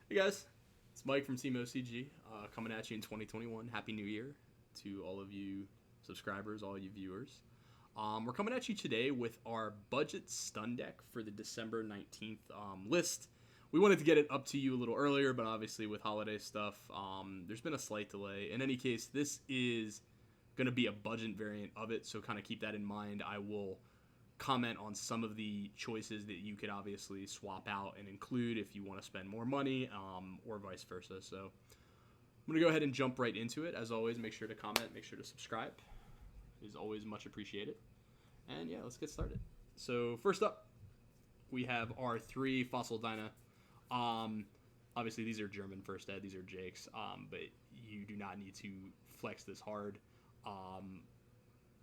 Hey guys, it's Mike from Team OCG coming at you in 2021. Happy New Year to all of you subscribers, all you viewers. We're coming at you today with our budget stun deck for the December 19th list. We wanted to get it up to you a little earlier, but obviously with holiday stuff, there's been a slight delay. In any case, this is going to be a budget variant of it, so kind of keep that in mind. I will comment on some of the choices that you could obviously swap out and include if you want to spend more money or vice versa. So I'm going to go ahead and jump right into it. As always, make sure to comment, make sure to subscribe. It is always much appreciated. And yeah, let's get started. So first up, we have our three Fossil Dyna. Obviously, these are German first ed. These are Jake's, but you do not need to flex this hard.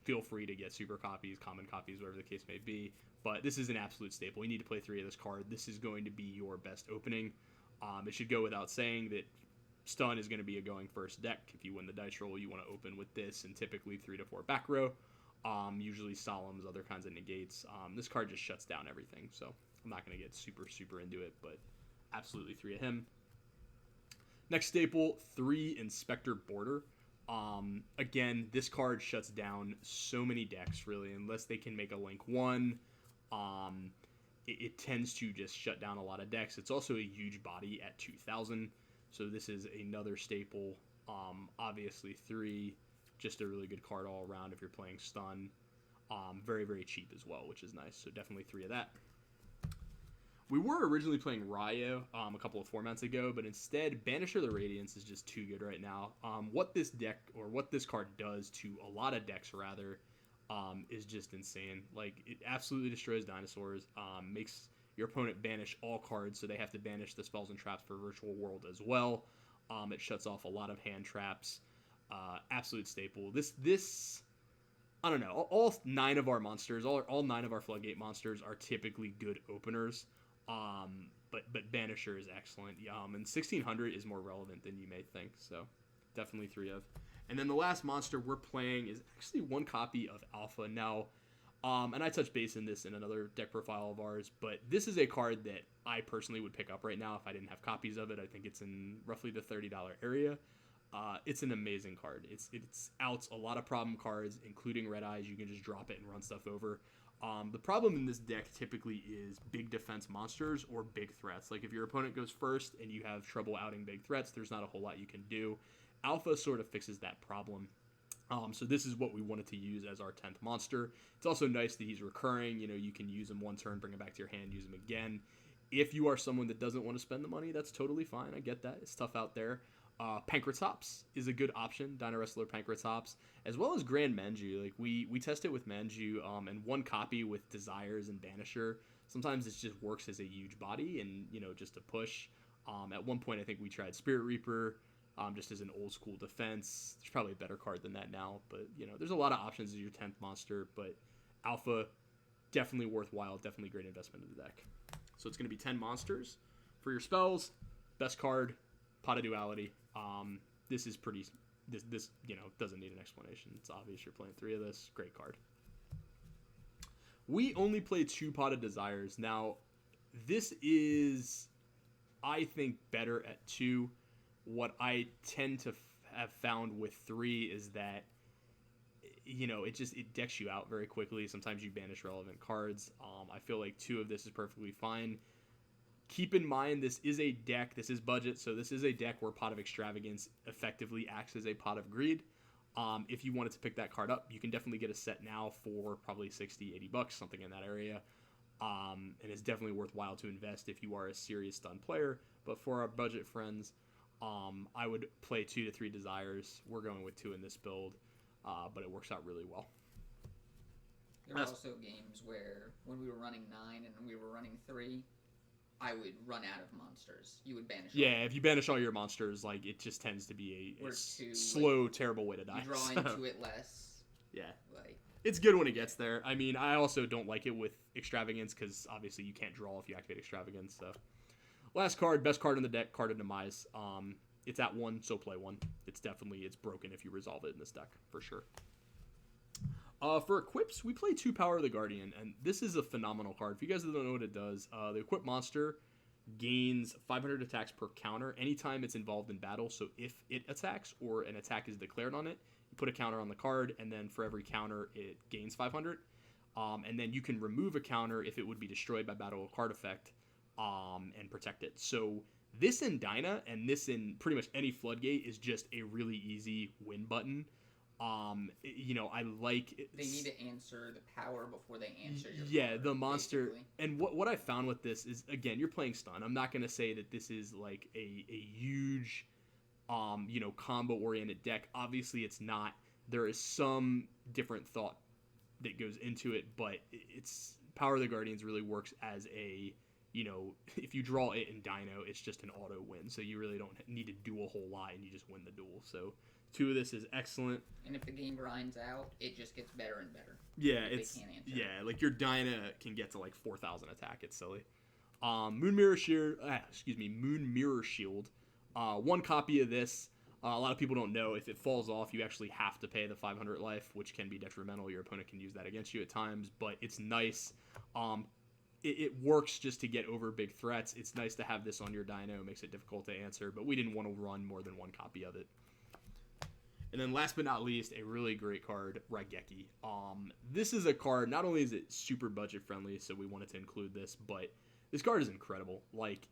Feel free to get super copies, common copies, whatever the case may be. But this is an absolute staple. You need to play 3 of this card. This is going to be your best opening. It should go without saying that Stun is going to be a going first deck. If you win the dice roll, you want to open with this and typically 3 to 4 back row. Usually Solemns, other kinds of negates. This card just shuts down everything. So I'm not going to get super into it, but absolutely 3 of him. Next staple, 3 Inspector Border. Again, this card shuts down so many decks, really, unless they can make a link 1. It tends to just shut down a lot of decks. It's also a huge body at 2,000, so this is another staple. Obviously, 3, just a really good card all around if you're playing Stun. Very cheap as well, which is nice, so definitely 3 of that. We were originally playing Ryo a couple of formats ago, but instead, Banisher the Radiance is just too good right now. What this deck, or what this card does to a lot of decks, rather, is just insane. Like, it absolutely destroys dinosaurs, makes your opponent banish all cards, so they have to banish the spells and traps for Virtual World as well. It shuts off a lot of hand traps. Absolute staple. This I don't know. All 9 of our monsters, all 9 of our Floodgate monsters are typically good openers. But Banisher is excellent. And 1600 is more relevant than you may think. So definitely 3 of. And then the last monster we're playing is actually 1 copy of Alpha. Now, and I touched base in this in another deck profile of ours, but this is a card that I personally would pick up right now if I didn't have copies of it. I think it's in roughly the $30 area. It's an amazing card. It's outs a lot of problem cards, including Red Eyes. You can just drop it and run stuff over. The problem in this deck typically is big defense monsters or big threats. Like if your opponent goes first and you have trouble outing big threats, there's not a whole lot you can do. Alpha sort of fixes that problem. So this is what we wanted to use as our 10th monster. It's also nice that he's recurring. You know, you can use him 1 turn, bring him back to your hand, use him again. If you are someone that doesn't want to spend the money, that's totally fine. I get that. It's tough out there. Pankratops is a good option, Dino Wrestler Pankratops, as well as Grand Manju. Like we test it with Manju, and 1 copy with Desires and Banisher. Sometimes it just works as a huge body and, you know, just a push. At one point, I think we tried Spirit Reaper, just as an old school defense. There's probably a better card than that now, but, you know, there's a lot of options as your 10th monster, but Alpha, definitely worthwhile, definitely great investment in the deck. So it's going to be 10 monsters for your spells. Best card, Pot of Duality. This is pretty. This you know doesn't need an explanation. It's obvious you're playing 3 of this. Great card. We only play 2 Pot of Desires. Now, this is, I think, better at 2. What I tend to have found with 3 is that, you know, it decks you out very quickly. Sometimes you banish relevant cards. I feel like 2 of this is perfectly fine. Keep in mind, this is a deck, this is budget, so this is a deck where Pot of Extravagance effectively acts as a Pot of Greed. If you wanted to pick that card up, you can definitely get a set now for probably 60, 80 bucks, something in that area. And it's definitely worthwhile to invest if you are a serious Stun player. But for our budget friends, I would play 2 to 3 Desires. We're going with 2 in this build, but it works out really well. There were also games where, when we were running 9 and we were running 3, I would run out of monsters. You would banish. Yeah, if you banish all your monsters, like it just tends to be a slow, terrible way to die. You draw into it less. Yeah, like it's good when it gets there. I mean, I also don't like it with Extravagance because obviously you can't draw if you activate Extravagance. So, last card, best card in the deck, Card of Demise. It's at 1, so play 1. It's broken if you resolve it in this deck for sure. For equips, we play 2 Power of the Guardian, and this is a phenomenal card. If you guys don't know what it does, the equip monster gains 500 attacks per counter anytime it's involved in battle. So if it attacks or an attack is declared on it, you put a counter on the card, and then for every counter, it gains 500. And then you can remove a counter if it would be destroyed by battle or card effect, and protect it. So this in Dyna and this in pretty much any Floodgate is just a really easy win button. I like it. They need to answer the power before they answer your card, the monster. Basically. And what I found with this is, again, you're playing stun. I'm not going to say that this is like a huge, combo oriented deck. Obviously, it's not. There is some different thought that goes into it, but it's Power of the Guardians really works as a, if you draw it in Dino, it's just an auto win. So you really don't need to do a whole lot, and you just win the duel. So 2 of this is excellent. And if the game grinds out, it just gets better and better. Yeah, like your Dyna can get to like 4,000 attack. It's silly. Moon Mirror Shield. 1 copy of this. A lot of people don't know, if it falls off, you actually have to pay the 500 life, which can be detrimental. Your opponent can use that against you at times, but it's nice. It works just to get over big threats. It's nice to have this on your Dino. It makes it difficult to answer, but we didn't want to run more than 1 copy of it. And then last but not least, a really great card, Raigeki. This is a card, not only is it super budget friendly, so we wanted to include this, but this card is incredible. Like,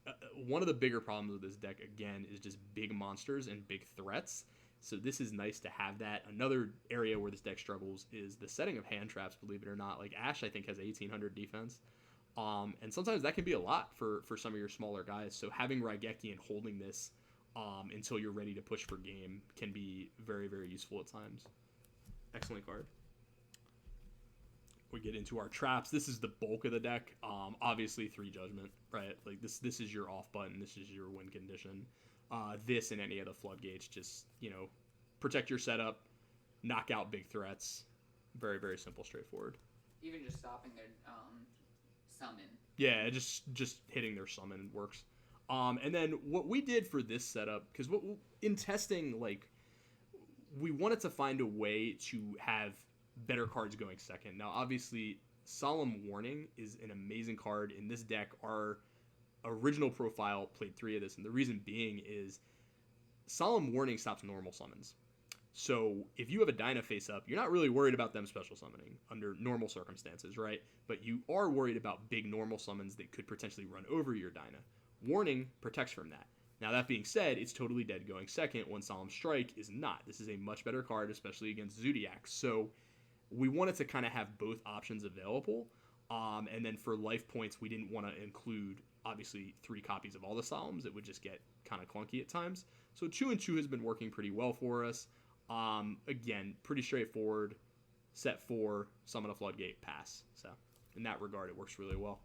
one of the bigger problems with this deck, again, is just big monsters and big threats. So this is nice to have that. Another area where this deck struggles is the setting of hand traps, believe it or not. Like, Ash, I think, has 1,800 defense. And sometimes that can be a lot for some of your smaller guys. So having Raigeki and holding this until you're ready to push for game can be very, very useful at times. Excellent card. We get into our traps. This is the bulk of the deck. Obviously 3 Judgment, right? Like this is your off button. This is your win condition. This and any of the floodgates, just, protect your setup, knock out big threats. Very, very simple, straightforward. Even just stopping their summon. Yeah, just hitting their summon works. And then what we did for this setup, because in testing, like, we wanted to find a way to have better cards going second. Now, obviously, Solemn Warning is an amazing card. In this deck, our original profile played 3 of this, and the reason being is Solemn Warning stops normal summons. So if you have a Dyna face up, you're not really worried about them special summoning under normal circumstances, right? But you are worried about big normal summons that could potentially run over your Dyna. Warning protects from that. Now, that being said, it's totally dead going second when Solemn Strike is not. This is a much better card, especially against Zoodiac. So we wanted to kind of have both options available. And then for life points, we didn't want to include, obviously, 3 copies of all the Solemns. It would just get kind of clunky at times. So 2 and 2 has been working pretty well for us. Again, pretty straightforward. Set 4, summon a Floodgate, pass. So in that regard, it works really well.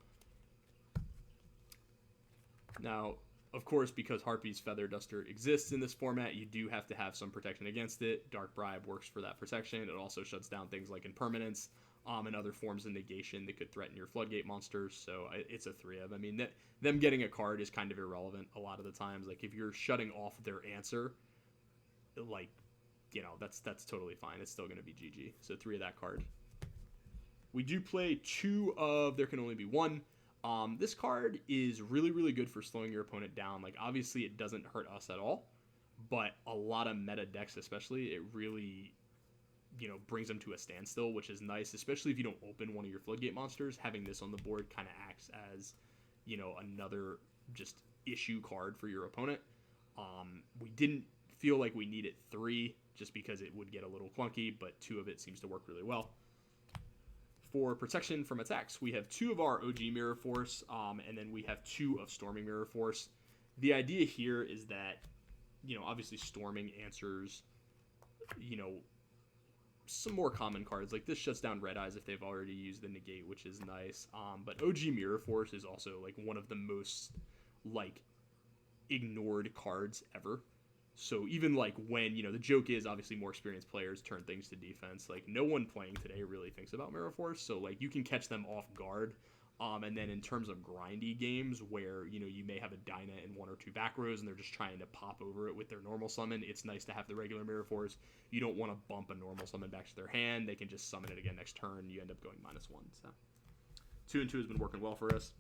Now, of course, because Harpy's Feather Duster exists in this format, you do have to have some protection against it. Dark Bribe works for that protection. It also shuts down things like Impermanence and other forms of negation that could threaten your Floodgate monsters. So it's a 3 of. I mean, them getting a card is kind of irrelevant a lot of the times. Like, if you're shutting off their answer, like, that's totally fine. It's still going to be GG. So 3 of that card. We do play 2 of There Can Only Be One. This card is really, really good for slowing your opponent down. Like, obviously, it doesn't hurt us at all, but a lot of meta decks, especially, it really, brings them to a standstill, which is nice, especially if you don't open one of your Floodgate monsters. Having this on the board kind of acts as, another just issue card for your opponent. We didn't feel like we needed 3 just because it would get a little clunky, but 2 of it seems to work really well. For protection from attacks, we have 2 of our OG Mirror Force, and then we have 2 of Storming Mirror Force. The idea here is that, obviously Storming answers, some more common cards. Like, this shuts down Red Eyes if they've already used the Negate, which is nice. But OG Mirror Force is also, like, one of the most, like, ignored cards ever. So even, like, when, the joke is obviously more experienced players turn things to defense. Like, no one playing today really thinks about Mirror Force. So, like, you can catch them off guard. And then in terms of grindy games where, you may have a Dyna in 1 or 2 back rows and they're just trying to pop over it with their normal summon, it's nice to have the regular Mirror Force. You don't want to bump a normal summon back to their hand. They can just summon it again next turn. You end up going -1. So 2 and 2 has been working well for us.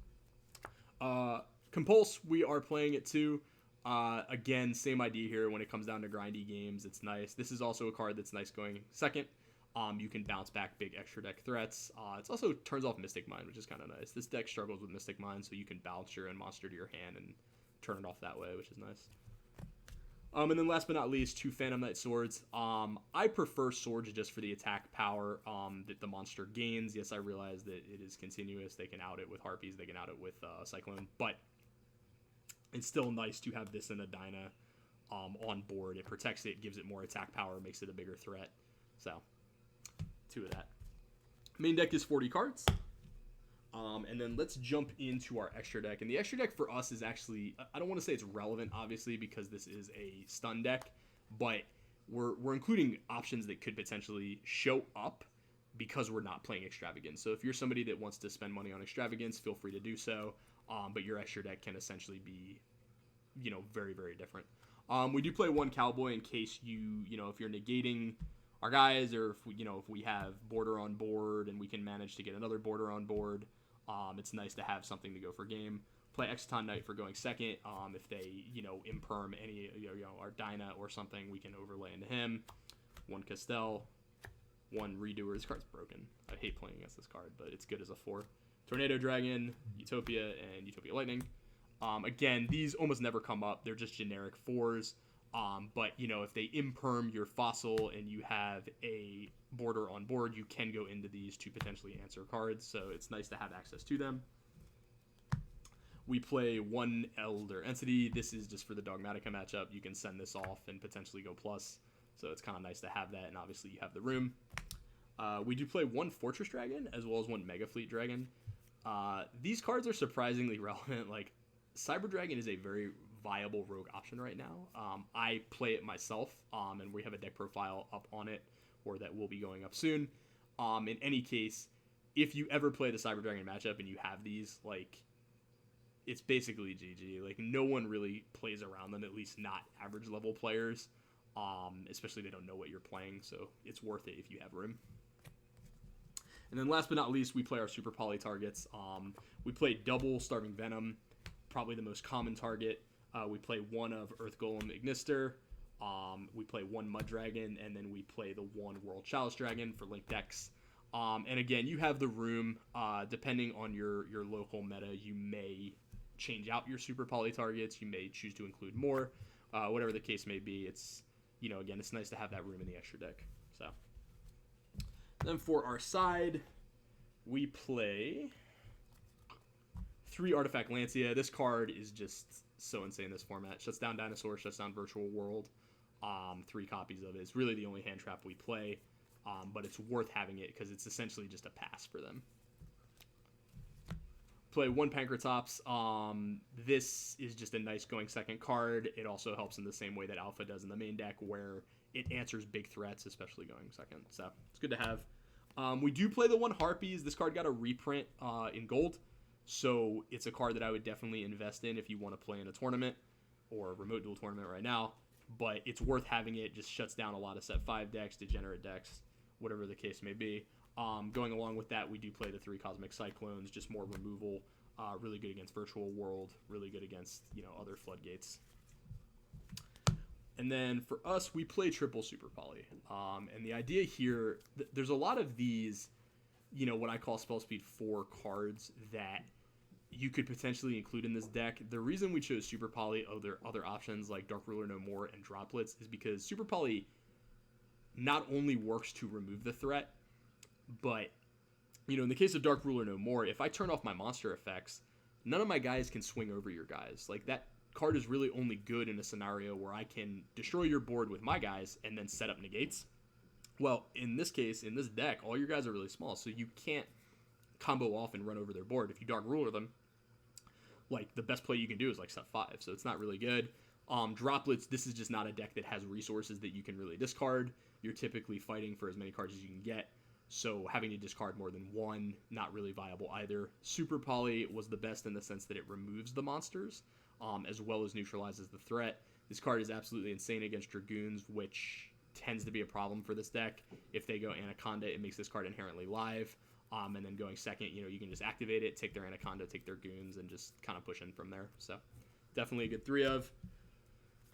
Compulse, we are playing it too. Again, same idea here. When it comes down to grindy games, it's nice. This is also a card that's nice going second. You can bounce back big extra deck threats. It also turns off Mystic Mine, which is kind of nice. This deck struggles with Mystic Mine, so you can bounce your own monster to your hand and turn it off that way, which is nice. And then last but not least, 2 Phantom Knight Swords. I prefer swords just for the attack power that the monster gains. Yes, I realize that it is continuous. They can out it with Harpies. They can out it with Cyclone. But it's still nice to have this in a Dyna on board. It protects it, gives it more attack power, makes it a bigger threat. So, 2 of that. Main deck is 40 cards. And then let's jump into our extra deck. And the extra deck for us is actually, I don't want to say it's relevant, obviously, because this is a stun deck, but we're including options that could potentially show up because we're not playing Extravagance. So if you're somebody that wants to spend money on Extravagance, feel free to do so. But your extra deck can essentially be, very, very different. We do play 1 Cowboy in case if you're negating our guys, or if we have border on board and we can manage to get another border on board. It's nice to have something to go for game. Play Exciton Knight for going second. If they, imperm any, our Dyna or something, we can overlay into him. 1 Castell, 1 Redoer. This card's broken. I hate playing against this card, but it's good as a 4. Tornado Dragon, Utopia, and Utopia Lightning. Again, these almost never come up. They're just generic 4s. But, if they imperm your Fossil and you have a border on board, you can go into these to potentially answer cards. So it's nice to have access to them. We play 1 Elder Entity. This is just for the Dogmatica matchup. You can send this off and potentially go plus. So it's kind of nice to have that. And obviously you have the room. We do play 1 Fortress Dragon as well as 1 Mega Fleet Dragon. These cards are surprisingly relevant. Like, Cyber Dragon is a very viable rogue option right now. I play it myself, and we have a deck profile up on it, or that will be going up soon. In any case, if you ever play the Cyber Dragon matchup and you have these, like, it's basically GG. Like, no one really plays around them, at least not average level players, especially they don't know what you're playing, so it's worth it if you have room. And then last but not least, we play our Super Poly targets. We play double Starving Venom, probably the most common target. We play 1 of Earth Golem Ignister. We play 1 Mud Dragon, and then we play the 1 World Chalice Dragon for link decks. And again, you have the room. Depending on your local meta, you may change out your Super Poly targets. You may choose to include more. Whatever the case may be, it's, again, it's nice to have that room in the extra deck. So then for our side, we play 3 Artifact Lancia. This card is just so insane, this format. Shuts down Dinosaur, shuts down Virtual World. 3 copies of it. It's really the only hand trap we play, but it's worth having it because it's essentially just a pass for them. Play 1 Pancratops. This is just a nice going second card. It also helps in the same way that Alpha does in the main deck, where it answers big threats, especially going second. So it's good to have. We do play the 1 Harpies. This card got a reprint in gold. So it's a card that I would definitely invest in if you want to play in a tournament or a remote duel tournament right now. But it's worth having it. Just shuts down a lot of set 5 decks, degenerate decks, whatever the case may be. Going along with that, we do play the 3 Cosmic Cyclones, just more removal. Really good against Virtual World. Really good against, other floodgates. And then for us, we play triple Super Poly. And the idea here, there's a lot of these, what I call spell speed 4 cards that you could potentially include in this deck. The reason we chose Super Poly over other options like Dark Ruler No More and Droplets is because Super Poly not only works to remove the threat, but, in the case of Dark Ruler No More, if I turn off my monster effects, none of my guys can swing over your guys. Like, that card is really only good in a scenario where I can destroy your board with my guys and then set up negates. Well, in this case, in this deck, all your guys are really small, so you can't combo off and run over their board. If you Dark Ruler them, like, the best play you can do is, like, set 5, so it's not really good. Droplets, this is just not a deck that has resources that you can really discard. You're typically fighting for as many cards as you can get, so having to discard more than 1, not really viable either. Super Poly was the best in the sense that it removes the monsters, as well as neutralizes the threat. This card is absolutely insane against Dragoons, which tends to be a problem for this deck. If they go Anaconda, it makes this card inherently live. And then going second, you can just activate it, take their Anaconda, take their Goons, and just kind of push in from there. So definitely a good 3 of.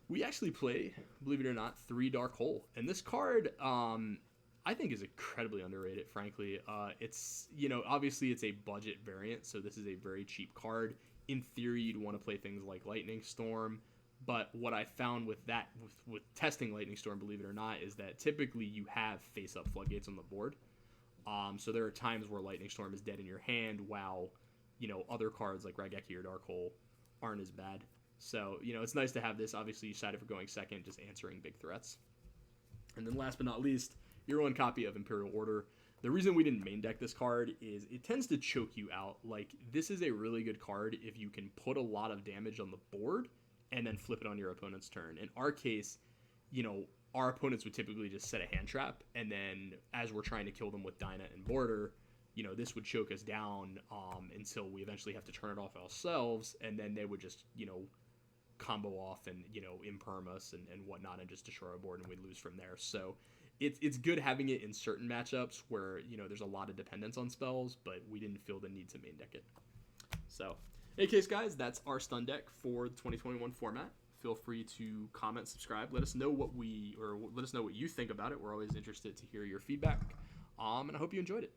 We actually play, believe it or not, 3 Dark Hole. And this card, I think is incredibly underrated, frankly. It's, obviously it's a budget variant, so this is a very cheap card. In theory, you'd want to play things like Lightning Storm, but what I found with that, with testing Lightning Storm, believe it or not, is that typically you have face-up Floodgates on the board. So there are times where Lightning Storm is dead in your hand, while, other cards like Raigeki or Dark Hole aren't as bad. So, it's nice to have this. Obviously, you decided for going second, just answering big threats. And then last but not least, your own copy of Imperial Order. The reason we didn't main deck this card is it tends to choke you out. Like, this is a really good card if you can put a lot of damage on the board and then flip it on your opponent's turn. In our case, our opponents would typically just set a hand trap, and then as we're trying to kill them with Dyna and Border, this would choke us down until we eventually have to turn it off ourselves, and then they would just, combo off and, imperm us and whatnot and just destroy our board, and we'd lose from there. So it's good having it in certain matchups where, there's a lot of dependence on spells, but we didn't feel the need to main deck it. So, in any case, guys, that's our stun deck for the 2021 format. Feel free to comment, subscribe. Let us know what you think about it. We're always interested to hear your feedback. And I hope you enjoyed it.